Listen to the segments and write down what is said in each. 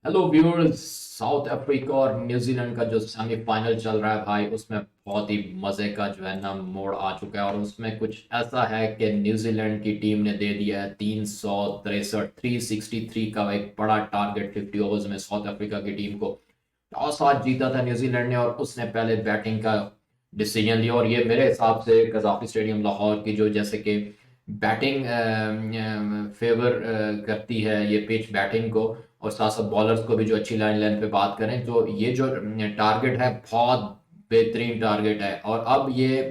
Hello viewers. South Africa और New Zealand का जो सेमीफाइनल चल रहा है भाई, उसमें बहुत ही मजे का जो है ना मोड़ आ चुका है। और उसमें कुछ ऐसा है कि न्यूजीलैंड की टीम ने दे दिया है 363 का एक बड़ा टारगेट 50 ओवर्स में साउथ अफ्रीका की टीम को। टॉस आज जीता था न्यूजीलैंड ने और उसने पहले बैटिंग का डिसीजन लिया। और ये मेरे हिसाब से कजाफी स्टेडियम लाहौर की जो जैसे कि बैटिंग फेवर करती है ये पिच बैटिंग को, और साथ साथ बॉलर्स को भी जो अच्छी लाइन लेंथ पे बात करें, तो ये जो टारगेट है बहुत बेहतरीन टारगेट है। और अब ये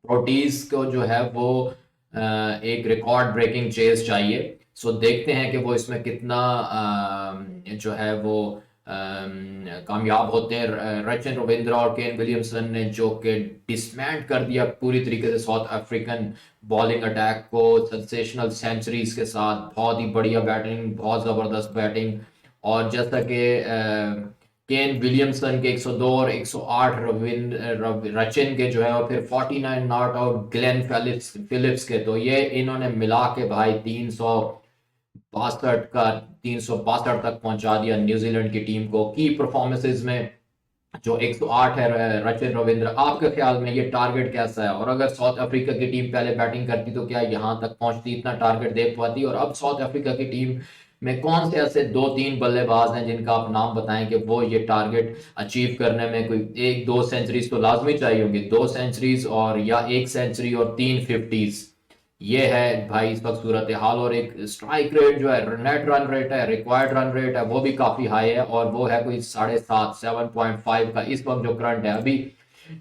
प्रोटीज को जो है वो एक रिकॉर्ड ब्रेकिंग चेज चाहिए। सो देखते हैं कि वो इसमें कितना जो है वो कामयाब होते हैं। रचिन रविंद्रा और केन विलियमसन ने जो कि डिसमैंट कर दिया पूरी तरीके से साउथ अफ्रीकन बॉलिंग अटैक को सेंसेशनल सेंचुरीज के साथ। बहुत ही बढ़िया बैटिंग, बहुत ज़बरदस्त बैटिंग। और जैसा कि केन विलियमसन के 102 और 108 रचिन के जो है, और फिर 49 नॉट आउट ग्लेन फिलिप्स के, तो ये इन्होंने मिला के भाई 362 तक पहुंचा दिया न्यूजीलैंड की टीम को की परफॉर्मेंसेज में। जो 108 है रचिन रविंद्र, आपके ख्याल में ये टारगेट कैसा है? और अगर साउथ अफ्रीका की टीम पहले बैटिंग करती तो क्या यहां तक पहुंचती, इतना टारगेट दे पाती? और अब साउथ अफ्रीका की टीम में कौन से ऐसे दो तीन बल्लेबाज हैं जिनका आप नाम बताएं कि वो ये टारगेट अचीव करने में कोई एक दो सेंचुरीज तो लाजमी चाहिए होंगी, 2 सेंचुरीज और या 1 सेंचुरी और 3 50s। ये है भाई इस वक्त सूरत हाल। और एक स्ट्राइक रेट जो है, नेट रन रेट है, रिक्वायर्ड रन रेट है, वो भी काफी हाई है, और वो है कोई 7.5 7.5 का इस वक्त जो करंट है। अभी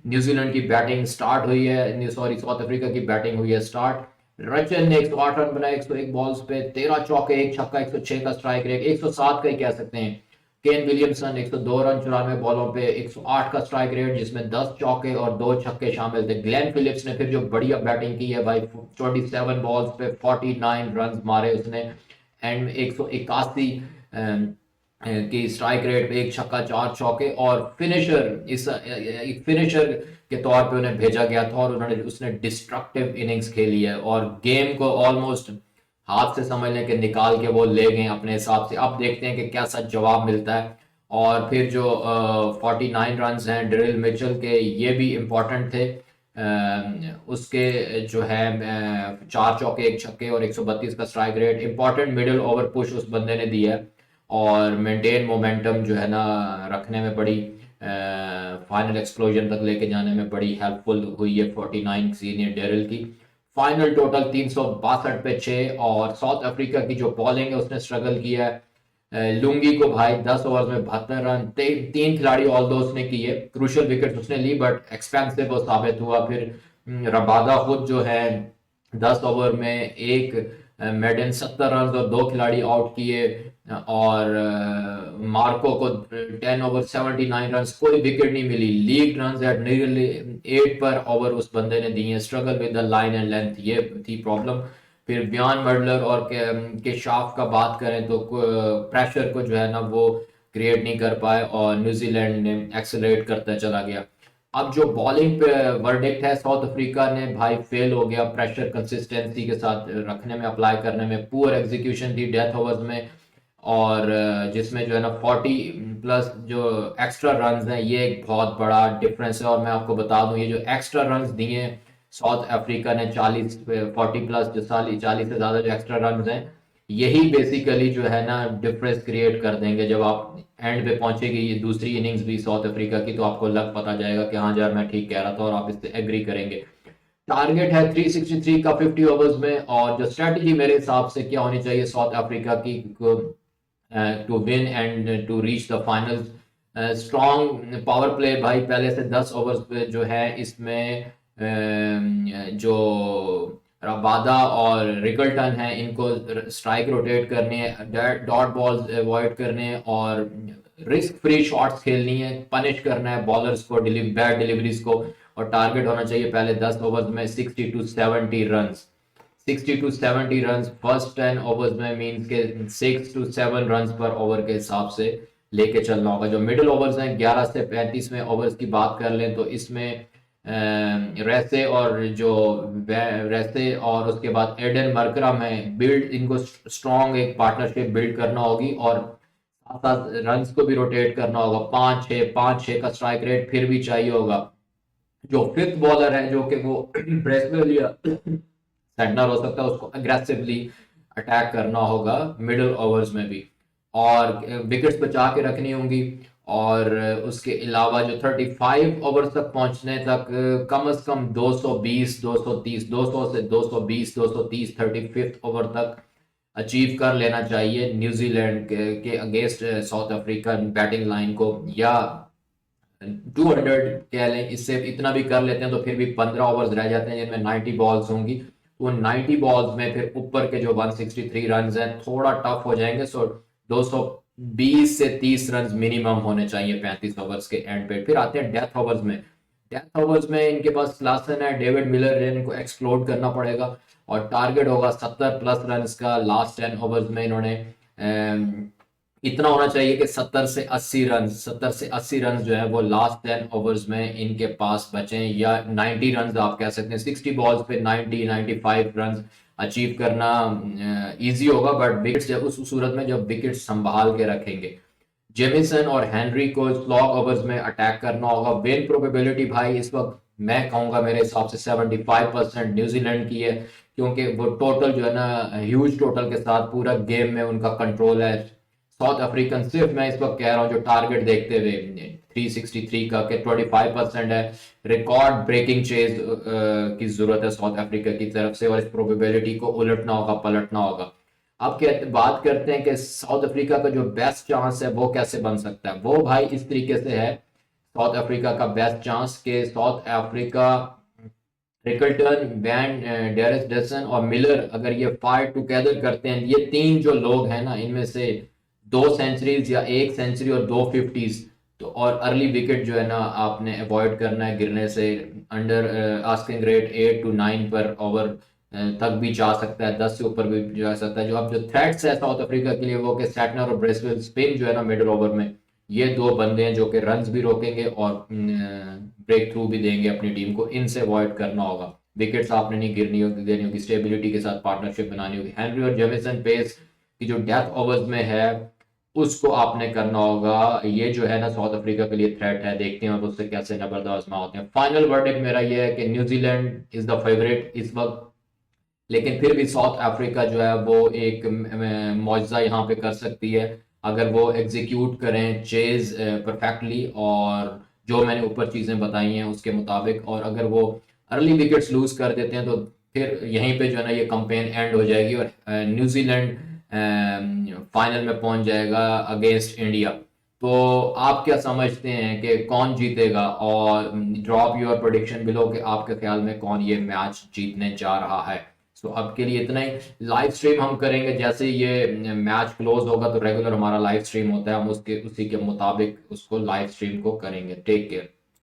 न्यूजीलैंड की बैटिंग स्टार्ट हुई है, सॉरी साउथ अफ्रीका की बैटिंग हुई है स्टार्ट। रचन ने 108 रन बनाए 101 बॉल्स पे, 13 चौके, एक छक्का, 106 का स्ट्राइक रेट, 107 का ही कह सकते हैं। केन विलियमसन 102 रन 94 बॉलों पे, 108 का स्ट्राइक रेट, जिसमें 10 चौके और 2 छक्के शामिल थे। ग्लेन फिलिप्स ने फिर जो बढ़िया बैटिंग की है भाई, 27 बॉल्स पे 49 रन मारे उसने, एंड 181 की स्ट्राइक रेट पे, एक छक्का, 4 चौके। और फिनिशर इस एक फिनिशर के तौर पे उन्हें भेजा गया था, और उन्होंने उसने डिस्ट्रक्टिव इनिंग्स खेली है और गेम को ऑलमोस्ट हाथ से समझ लें कि निकाल के वो ले गए अपने हिसाब से। अब देखते हैं कि कैसा जवाब मिलता है। और फिर जो 49 रन हैं ड्रिल मिचेल के, ये भी इम्पोर्टेंट थे। उसके जो है 4 चौके, एक छक्के और 132 का strike rate. Important middle over push उस बंदे ने दिया है, और मेंटेन मोमेंटम जो है ना रखने में बड़ी, फाइनल एक्सप्लोजन तक लेके जाने में बड़ी हेल्पफुल हुई है 49 सीनियर डेरिल की। फाइनल टोटल 362 पे 6। और साउथ अफ्रीका की जो बॉलिंग है उसने स्ट्रगल किया है। लुंगी को भाई 10 ओवर में 72 रन, तीन खिलाड़ी ऑल दो उसने किए, क्रूशियल विकेट उसने ली, बट एक्सपेंसिव वो साबित हुआ। फिर रबादा खुद जो है 10 ओवर में एक मेडन 70 रन और दो खिलाड़ी आउट किए। और मार्को को 10 ओवर 79 रन, कोई विकेट नहीं मिली। लीग रन एट नियरली 8 पर ओवर उस बंदे ने दिए। Struggle with the line and length, ये थी प्रॉब्लम। फिर बयान मडलर और के शाफ का बात करें तो प्रेशर को जो है ना वो क्रिएट नहीं कर पाए, और न्यूजीलैंड ने एक्सेलरेट करता चला गया। अब जो बॉलिंग पे वर्डिक्ट है, साउथ अफ्रीका ने भाई फेल हो गया प्रेशर कंसिस्टेंसी के साथ रखने में, अप्लाई करने में। पुअर एग्जीक्यूशन थी डेथ ओवर्स में। और जिसमें जो है ना 40 प्लस जो एक्स्ट्रा रन्स हैं, ये एक बहुत बड़ा डिफरेंस है। और मैं आपको बता दूं, ये जो एक्स्ट्रा रन्स दिए साउथ अफ्रीका ने 40 प्लस, जो 40 से ज्यादा जो एक्स्ट्रा रन्स हैं, यही बेसिकली जो है ना डिफरेंस क्रिएट कर देंगे। जब आप एंड पे पहुंचेगी ये दूसरी इनिंग्स भी साउथ अफ्रीका की, तो आपको लग पता जाएगा कि हाँ यार मैं ठीक कह रहा था, और आप इससे एग्री करेंगे। टारगेट है 363 का 50 ओवर्स में। और जो स्ट्रेटजी मेरे हिसाब से क्या होनी चाहिए साउथ अफ्रीका की to win and to reach the final, strong power play भाई पहले से 10 ओवर्स पे जो है इसमें जो रबादा और रिकल्टन है, इनको स्ट्राइक रोटेट करनी है, डॉट बॉल्स अवॉइड करने हैं, और रिस्क फ्री शॉट्स खेलनी है, पनिश करना है बॉलर्स को, बैड डिलीवरीज को। और टारगेट होना चाहिए पहले 10 ओवर्स में 60 to 70 run. 60 to 70 run first 10 overs में मींस के 6 to 7 रन पर ओवर के हिसाब से लेके चलना होगा। जो मिडिल ओवर्स हैं 11 से 35 में ओवर्स की बात कर लें, तो इसमें रेसे और जो रेसे और उसके बाद एडन मरकरम है, बिल्ड इनको स्ट्रॉन्ग एक पार्टनरशिप बिल्ड करना होगी। और रन को भी रोटेट करना होगा, 5-6 का स्ट्राइक रेट फिर भी चाहिए होगा। जो फिफ्थ बॉलर है जो कि वो ब्रेसवेल या सेंटर हो सकता है, उसको अग्रेसिवली अटैक करना होगा मिडिल ओवर्स में भी, और विकेट्स बचा के रखनी होंगी। और उसके अलावा जो 35 ओवर तक पहुंचने तक कम से कम 220 230 200 से 220 230 35 ओवर तक अचीव कर लेना चाहिए न्यूजीलैंड के against south African batting line को, या 200 कह लें। इससे इतना भी कर लेते हैं तो फिर भी 15 ओवर्स रह जाते हैं जिनमें 90 बॉल्स होंगी। तो 90 बॉल्स में फिर ऊपर के जो 163 रन हैं थोड़ा टफ हो जाएंगे। सो 220 से 30 रन मिनिमम होने चाहिए 35 ओवर्स के एंड पे। फिर आते हैं डेथ ओवर्स में। डेथ ओवर्स में इनके पास क्लासन है, डेविड मिलर है, इनको एक्सप्लोड करना पड़ेगा और टारगेट होगा 70 प्लस रन का लास्ट 10 ओवर्स में। इन्होंने इतना होना चाहिए कि 70 से 80 रन जो है वो लास्ट 10 ओवर्स में इनके पास बचें, या 90 रन आप कह सकते हैं। 60 बॉल्स पे 95 रन अचीव करना इजी होगा, बट विकेट्स उस सूरत में जब विकेट संभाल के रखेंगे। जेमिसन और हेनरी को स्लॉग ओवर्स में अटैक करना होगा। विन प्रोबेबिलिटी भाई इस वक्त मैं कहूंगा मेरे हिसाब से 75% न्यूजीलैंड की है, क्योंकि वो टोटल जो है ना ह्यूज टोटल के साथ पूरा गेम में उनका कंट्रोल है। साउथ अफ्रीकन सिर्फ मैं इस वक्त कह रहा हूँ जो टारगेट देखते हुए 363 का के 25% है। रिकॉर्ड ब्रेकिंग चेज की जरूरत है साउथ अफ्रीका की तरफ से, और इस प्रोबेबिलिटी को उलटना होगा, पलटना होगा। अब बात करते हैं कि साउथ अफ्रीका का जो बेस्ट चांस है वो कैसे बन सकता है। वो भाई इस तरीके से है साउथ अफ्रीका का बेस्ट चांस के South Africa Rickelton, van der Dussen और मिलर अगर ये फाइट टुगेदर करते हैं, ये तीन जो लोग हैं ना, इनमें से 2 सेंचुरीज या 1 सेंचुरी और 2 50s, तो और अर्ली विकेट जो है ना आपने अवॉइड करना है गिरने से। अंडर आस्किंग रेट 8 to 9 पर ओवर तक भी जा सकता है, 10 से ऊपर भी जा सकता है। जो अब जो थ्रेट्स है साउथ अफ्रीका के लिए वो कि सैटनर और ब्रेसवेल स्पिन जो है ना मिडिल ओवर में, ये दो बंदे हैं जो कि रन्स भी रोकेंगे और ब्रेक थ्रू भी देंगे अपनी टीम को। इनसे अवॉइड करना होगा, विकेट्स आपने नहीं गिरनी होगी, देनी होगी, स्टेबिलिटी के साथ पार्टनरशिप बनानी होगी। हेनरी और जेमिसन पेस की जो डेथ ओवर्स में है उसको आपने करना होगा। ये जो है ना साउथ अफ्रीका के लिए थ्रेट है, देखते हैं उससे कैसे जबरदस्त होते हैं। फाइनल वर्डिक्ट मेरा ये है कि न्यूजीलैंड इज द फेवरेट इस वक्त, लेकिन फिर भी साउथ अफ्रीका जो है वो एक मौजज़ा यहाँ पे कर सकती है अगर वो एग्जीक्यूट करें चेज परफेक्टली, और जो मैंने ऊपर चीज़ें बताई हैं उसके मुताबिक। और अगर वो अर्ली विकेट्स लूज कर देते हैं तो फिर यहीं पे जो है ना ये कंपेन एंड हो जाएगी और न्यूजीलैंड फाइनल में पहुंच जाएगा अगेंस्ट इंडिया। तो आप क्या समझते हैं कि कौन जीतेगा, और ड्रॉप योर प्रेडिक्शन बिलो कि आपके ख्याल में कौन ये मैच जीतने जा रहा है। सो अब के लिए इतना ही। लाइव स्ट्रीम हम करेंगे जैसे ये मैच क्लोज होगा, तो रेगुलर हमारा लाइव स्ट्रीम होता है, हम उसके उसी के मुताबिक उसको लाइव स्ट्रीम को करेंगे। Take care.